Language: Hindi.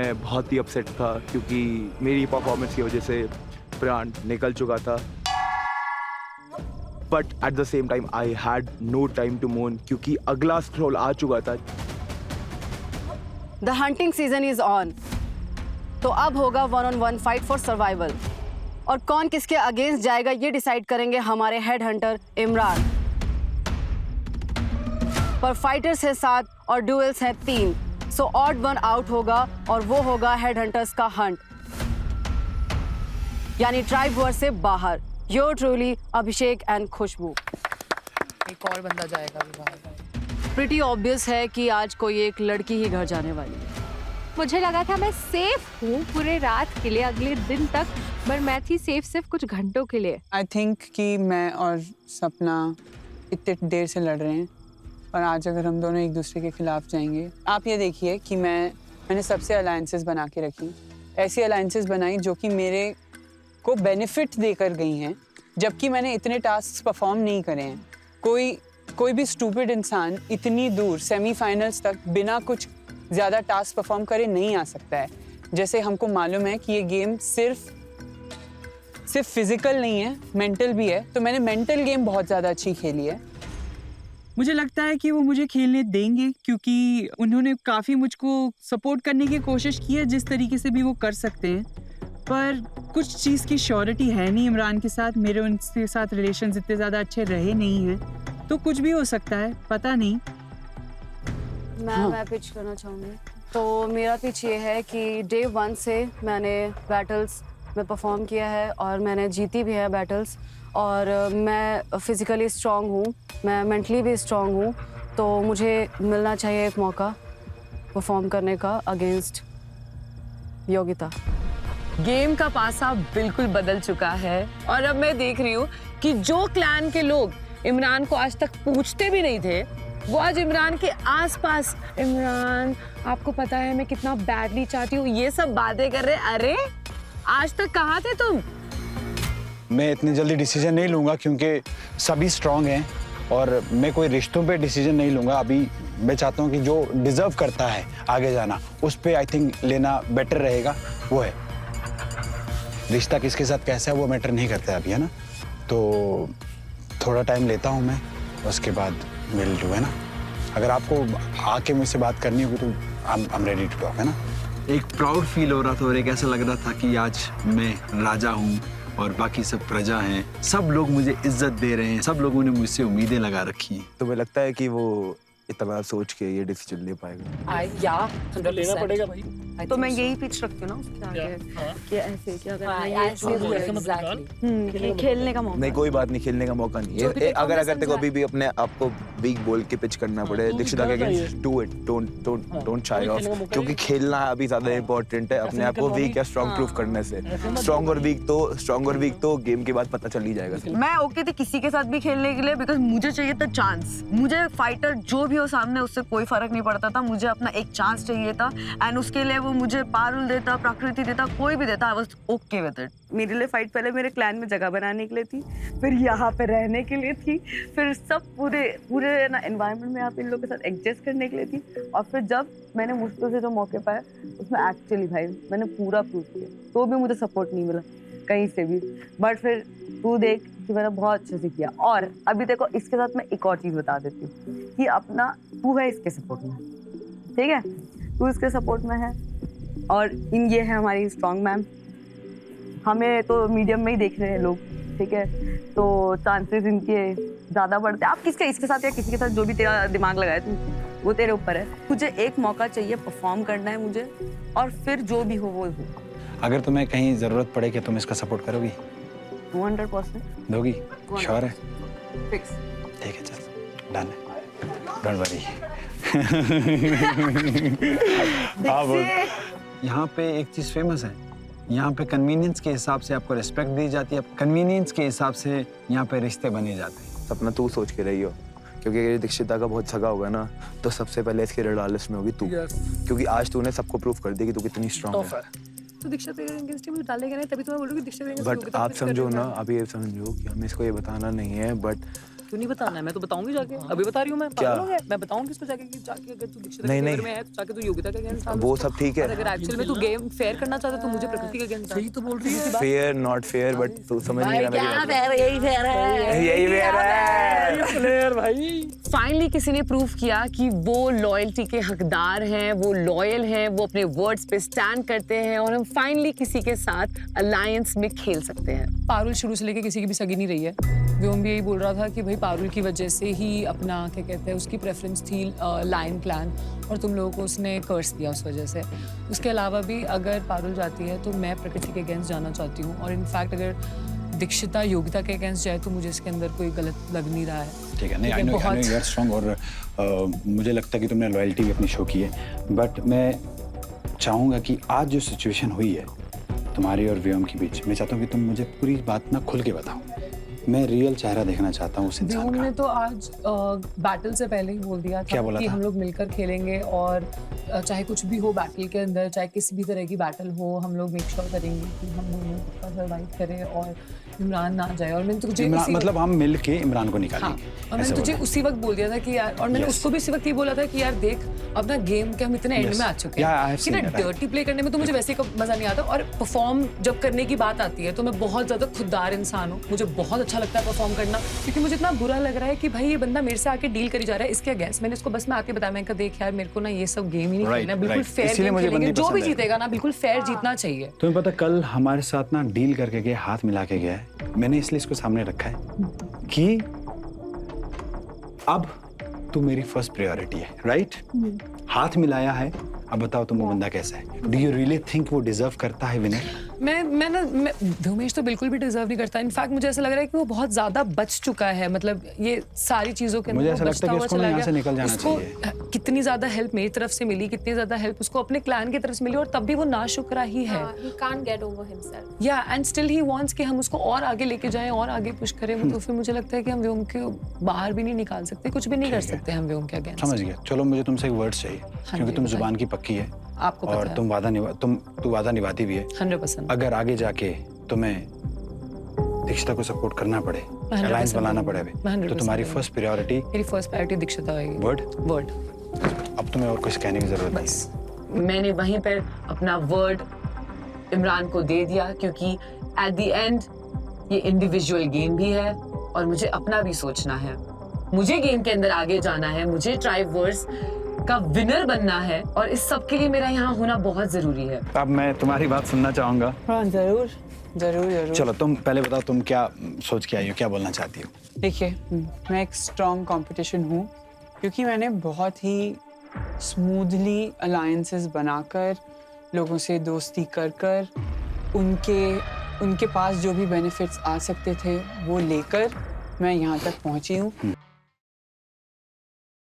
मैं बहुत ही अपसेट था क्योंकि मेरी परफॉर्मेंस की वजह से प्राण निकल चुका था। But at the same time I had no time to moan क्योंकि अगला स्क्रॉल आ चुका था। The hunting season is on. तो अब होगा 1-on-1 फाइट फॉर सर्वाइवल। और कौन किसके अगेंस्ट जाएगा ये डिसाइड करेंगे हमारे हेड हंटर इमरान। पर फाइटर्स है 7 और डुएल्स हैं 3, सो ऑड वन आउट होगा और वो होगा हेड हंटर्स का हंट, यानी ट्राइब वॉर से बाहर। योर ट्रूली अभिषेक एंड खुशबू। एक और बंदा जाएगा अभी बाहर। प्रिटी ऑब्वियस है कि आज कोई एक लड़की ही घर जाने वाली है। मुझे लगा था मैं सेफ हूँ पूरे रात के लिए, अगले दिन तक, पर मैं थी सेफ सिर्फ कुछ घंटों के लिए। आई थिंक कि मैं और सपना इतने देर से लड़ रहे हैं और आज अगर हम दोनों एक दूसरे के खिलाफ जाएंगे, आप ये देखिए कि मैंने सबसे अलायंसेस बना के रखी, ऐसी अलायंसेस बनाई जो कि मेरे को बेनिफिट देकर गई हैं, जबकि मैंने इतने टास्क परफॉर्म नहीं करे हैं। कोई भी स्टूपिड इंसान इतनी दूर सेमीफाइनल्स तक बिना कुछ ज़्यादा टास्क परफॉर्म करे नहीं आ सकता है। जैसे हमको मालूम है कि ये गेम सिर्फ फिजिकल नहीं है, मेंटल भी है, तो मैंने मेंटल गेम बहुत ज़्यादा अच्छी खेली है। मुझे लगता है कि वो मुझे खेलने देंगे क्योंकि उन्होंने काफ़ी मुझको सपोर्ट करने की कोशिश की है जिस तरीके से भी वो कर सकते हैं, पर कुछ चीज़ की श्योरिटी है नहीं इमरान के साथ। मेरे उनके साथ रिलेशंस इतने ज़्यादा अच्छे रहे नहीं हैं, तो कुछ भी हो सकता है, पता नहीं। मैं पिच करना चाहूँगी। तो मेरा पिच ये है कि डे 1 से मैंने बैटल्स में परफॉर्म किया है और मैंने जीती भी है बैटल्स, और मैं फिज़िकली स्ट्रांग हूँ, मैं मेंटली भी स्ट्रांग हूँ, तो मुझे मिलना चाहिए एक मौका परफॉर्म करने का अगेंस्ट योगिता। गेम का पासा बिल्कुल बदल चुका है और अब मैं देख रही हूँ कि जो क्लैन के लोग इमरान को आज तक पूछते भी नहीं थे, वो आज इमरान के आसपास, इमरान आपको पता है मैं कितना बैडली चाहती हूँ, ये सब बातें कर रहे। अरे आज तक कहाँ थे तुम? मैं इतनी जल्दी डिसीजन नहीं लूँगा क्योंकि सभी स्ट्रांग हैं और मैं कोई रिश्तों पे डिसीजन नहीं लूँगा। अभी मैं चाहता हूँ कि जो डिज़र्व करता है आगे जाना, उस पे आई थिंक लेना बेटर रहेगा। वो है रिश्ता किसके साथ कैसा है वो मैटर नहीं करता है अभी, है ना। तो थोड़ा टाइम लेता हूँ मैं, उसके बाद मिल लूँ, है ना। अगर आपको आके मुझसे बात करनी होगी तो I am ready to talk, है ना। एक प्राउड फील हो रहा था और एक ऐसा लग रहा था कि आज मैं राजा हूँ और बाकी सब प्रजा हैं, सब लोग मुझे इज्जत दे रहे हैं, सब लोगों ने मुझसे उम्मीदें लगा रखी हैं। तो मुझे लगता है कि वो इतना सोच के ये डिसीजन ले पाएगा। या लेना पड़ेगा भाई। तो मैं यही पिच रखती हूँ ना उसके आगे कि ऐसे कि अगर मैं ये खेलने का मौका। नहीं, कोई बात नहीं, खेलने का मौका नहीं है। अगर तेरे को अभी भी अपने आप को वीक बोल के पिच करना पड़े दीक्षिता के against, do it, don't shy of, क्योंकि खेलना अभी ज्यादा इंपॉर्टेंट है अपने आप को वीक या स्ट्रांग प्रूफ करने से। स्ट्रांग और वीक तो गेम के बाद पता चल ही जाएगा। मैं ओके थी किसी के साथ भी खेलने के लिए, बिकॉज मुझे चाहिए था चांस। मुझे फाइटर जो भी हो सामने उससे कोई फर्क नहीं पड़ता था, मुझे अपना एक चांस चाहिए था एंड उसके लिए वो मुझे पारुल देता, प्रकृति देता, कोई भी देता, I was okay with it. मेरे लिए फाइट पहले मेरे क्लैन में जगह बनाने के लिए थी, फिर यहाँ पे रहने के लिए थी, फिर सब पूरे ना एनवायरनमेंट में यहाँ पे इन लोगों के साथ एडजस्ट करने के लिए थी, और फिर जब मैंने मुश्किल से जो मौके पाए उसमें एक्चुअली भाई मैंने पूरा प्रूव किया, तो भी मुझे सपोर्ट नहीं मिला कहीं से भी। बट फिर तू देख कि मैंने बहुत अच्छे से किया। और अभी देखो इसके साथ मैं एक और चीज़ बता देती हूँ कि अपना तू है इसके सपोर्ट में, ठीक है, तू इसके सपोर्ट में है और इन ये है हमारी स्ट्रॉन्ग मैम। हमें तो मीडियम में ही देख रहे हैं लोग, ठीक है, तो चांसेस इनके ज़्यादा बढ़ते हैं। आप इसके साथ या किसी के साथ जो भी तेरा दिमाग लगाए तू, वो तेरे ऊपर है। मुझे एक मौका चाहिए, परफॉर्म करना है मुझे, और फिर जो भी हो वो हो। अगर तुम्हें कहीं ज़रूरत पड़े क्या तुम इसका सपोर्ट करोगी? 100% दोगी? श्योर है? फिक्स। ठीक है, चल डन है, डोंट वरी। यहाँ पे एक चीज़ फेमस है, यहाँ पे कन्वीनियंस के हिसाब से आपको रिस्पेक्ट दी जाती है, कन्वीनियंस के हिसाब से यहाँ पे रिश्ते बने जाते हैं। सपना तू सोच के रही हो, क्योंकि ये दीक्षिता का बहुत सगा होगा ना, तो सबसे पहले इसके रेडालिस्ट में होगी तू, क्योंकि आज तूने सबको प्रूफ कर दिया कि तू कितनी स्ट्रांग है। तो दीक्षा पे अगेंस्ट मुझे डालेगा नहीं, तभी तो मैं बोलूंगी दीक्षा पे अगेंस्ट। बट आप समझो ना, अभी ये समझो कि हमें इसको ये बताना नहीं है, बट क्यों नहीं बताना है? मैं तो बताऊंगी जाके, अभी बता रही हूँ मैं। क्या? पागल हो गया? मैं बताऊंगी किसको जाके कि जाके अगर तू दीक्षिता नहीं, के नहीं। फेवर में है तो जाके तू योगिता के अगेंस्ट डाल। वो सब ठीक है। अगर एक्चुअल में तू गेम फेयर करना चाहता तो मुझे प्रकृति के अगेंस्ट डाल। सही तो बोल रही है। फेयर नॉट फेयर, बट तू समझ नहीं रहा मेरी बात। यही फेयर है। यही फेयर है। प्लेयर भाई। फाइनली किसी ने प्रूव किया कि वो लॉयल्टी के हकदार हैं, वो लॉयल हैं, वो अपने वर्ड्स पे स्टैंड करते हैं और हम फाइनली किसी के साथ अलायंस में खेल सकते हैं। पारुल शुरू से लेके किसी की भी सगी नहीं रही है। व्योम भी यही बोल रहा था कि भाई पारुल की वजह से ही अपना क्या कहते हैं उसकी प्रेफरेंस थी लायन क्लैन, और तुम लोगों को उसने कर्स दिया उस वजह से। उसके अलावा भी अगर पारुल जाती है तो मैं प्रकृति के अगेंस्ट जाना चाहती हूँ, और इनफैक्ट अगर दीक्षिता योगिता के अगेंस्ट जाए तो मुझे इसके अंदर कोई गलत लग नहीं रहा है। ठीक है, नहीं I know you are strong, और मुझे लगता है कि तुमने लॉयल्टी भी अपनी शो की है, बट मैं चाहूँगा कि आज जो सिचुएशन हुई है तुम्हारी और व्योम के बीच, मैं चाहता हूँ कि तुम मुझे पूरी बात ना खुल के बताओ। मैं रियल चेहरा देखना चाहता हूँ उस इंसान व्योम का। ने तो आज बैटल से पहले ही बोल दिया था क्या बोला कि था? हम लोग मिलकर खेलेंगे, और चाहे कुछ भी हो बैटल के अंदर, चाहे किसी भी तरह की बैटल हो, हम लोग मेक श्योर करेंगे कि हम दोनों सर्वाइव करें और इमरान ना जाए। और मैंने तुझे मतलब हम मिल के इमरान को निकालेंगे। हाँ, और मैंने तुझे उसी वक्त बोल दिया था कि यार, और मैंने उसको भी उसी वक्त ये बोला था कि यार देख अब ना गेम के हम इतने एंड में आ चुके हैं कि ना डर्टी प्ले करने में तो मुझे वैसे ही मजा नहीं आता, और परफॉर्म जब करने की बात आती है तो मैं बहुत ज्यादा खुददार इंसान हूँ। मुझे बहुत अच्छा लगता है परफॉर्म करना, क्योंकि मुझे इतना बुरा लग रहा है कि भाई ये बंदा मेरे से आके डील करी जा रहा है इसके अगेंस्ट। मैंने इसको बस मैं आके बताया, मैंने कहा देख यार मेरे को ना ये सब गेम ही नहीं खेलना, बिल्कुल फेयर गेम खेलेंगे, जो भी जीतेगा ना बिल्कुल फेयर जीतना चाहिए। तुम्हें पता कल हमारे साथ ना डील करके गया, हाथ मिला के गया है। मैंने इसलिए इसको सामने रखा है कि अब तू मेरी फर्स्ट प्रायोरिटी है, राइट? हाथ मिलाया है, अब बताओ तुम वो बंदा कैसा है? डू यू रियली थिंक वो डिजर्व करता है विनर? मैं व्योमेश तो बिल्कुल भी डिजर्व नहीं करता। इनफैक्ट मुझे ऐसा लग रहा है कि वो बहुत ज्यादा बच चुका है, मतलब ये सारी चीजों के मुझे ऐसा लगता है कि उसको ना यहाँ से निकल जाना चाहिए। कितनी ज्यादा हेल्प मेरी तरफ से मिली, कितनी ज्यादा हेल्प उसको अपने क्लैन की तरफ से मिली, और तब भी वो नाशुक्रा ही है। He can't get over himself. या एंड स्टिल ही वांट्स कि हम उसको और आगे लेके जाएं और आगे पुश करें। तो फिर मुझे लगता है कि हम व्योम के बाहर भी नहीं निकाल सकते, कुछ भी नहीं कर सकते हम व्योम के अगेंस्ट। समझ गया। चलो मुझे तुमसे एक वर्ड चाहिए, क्योंकि तुम जुबान की पक्की है आपको पता और है। तू वादा निभाती भी है। 100%। अगर आगे जाके तुम्हें दीक्षिता को सपोर्ट करना पड़े, 100% अलायंस बनाना पड़े अभी, 100% तो तुम्हारी फर्स्ट प्रायोरिटी मेरी फर्स्ट प्रायोरिटी दीक्षिता होगी। वर्ड। वर्ड। अब तुम्हें और कुछ कहने की जरूरत नहीं। बस मैंने वहीं पर अपना वर्ड इमरान को दे दिया, क्योंकि एट द एंड ये इंडिविजुअल गेम भी है और मुझे अपना भी सोचना है। मुझे गेम के अंदर आगे जाना है, मुझे ट्राइवर्स का विनर बनना है, और इस सब के लिए मेरा यहाँ होना बहुत जरूरी है। अब मैं तुम्हारी बात सुनना चाहूंगा। हाँ जरूर जरूर जरूर। चलो तुम पहले बताओ, तुम क्या सोच के आई हो, क्या बोलना चाहती हो? देखिए, मैं एक स्ट्रॉन्ग कंपटीशन हूँ, क्योंकि मैंने बहुत ही स्मूथली अलायंसेस बनाकर, लोगों से दोस्ती कर कर, उनके पास जो भी बेनिफिट्स आ सकते थे वो लेकर मैं यहाँ तक पहुँची हूँ।